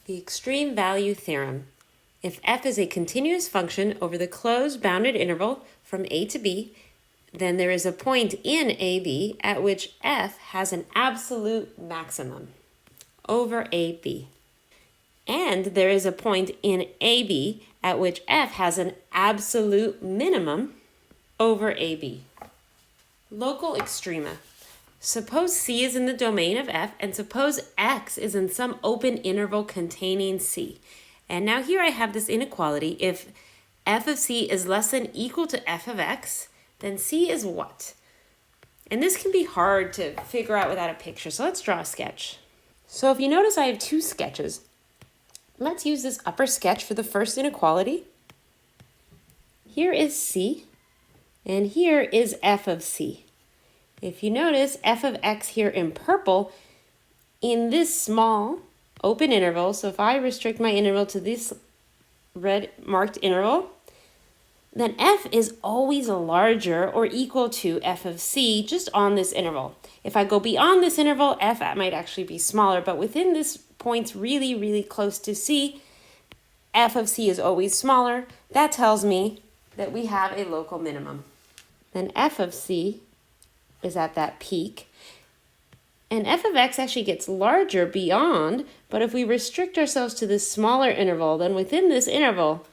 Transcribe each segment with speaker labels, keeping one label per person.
Speaker 1: The extreme value theorem. If f is a continuous function over the closed bounded interval from a to b, then there is a point in AB at which f has an absolute maximum over AB. And there is a point in AB at which f has an absolute minimum over AB. Local extrema. Suppose C is in the domain of f, and suppose x is in some open interval containing C. And now here I have this inequality. If f of C is less than or equal to f of x, then C is what? And this can be hard to figure out without a picture, so let's draw a sketch. So if you notice, I have two sketches. Let's use this upper sketch for the first inequality. Here is C, and here is f of C. If you notice, f of x here in purple, in this small open interval, so if I restrict my interval to this red marked interval, then f is always larger or equal to f of c just on this interval. If I go beyond this interval, f might actually be smaller, but within this point's really, really close to c, f of c is always smaller. That tells me that we have a local minimum. Then f of c is at that peak. And f of x actually gets larger beyond, but if we restrict ourselves to this smaller interval, then within this interval,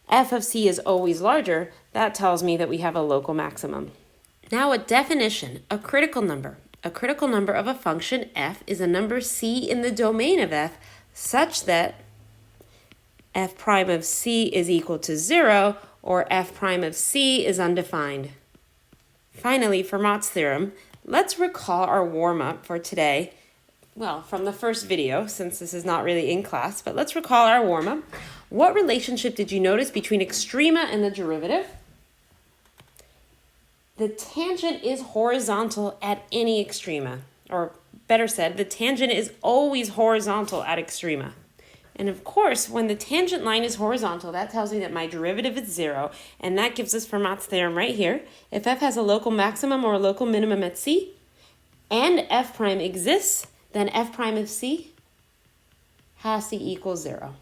Speaker 1: f of c is always larger. That tells me that we have a local maximum. Now a definition, a critical number. A critical number of a function f is a number c in the domain of f such that f prime of c is equal to 0 or f prime of c is undefined. Finally, Fermat's theorem, let's recall our warm-up for today. Well, from the first video, since this is not really in class, but let's recall our warm-up. What relationship did you notice between extrema and the derivative? The tangent is horizontal at any extrema, or better said, the tangent is always horizontal at extrema. And of course, when the tangent line is horizontal, that tells me that my derivative is 0, and that gives us Fermat's theorem right here. If f has a local maximum or a local minimum at c, and f prime exists, then f prime of c has to equal 0.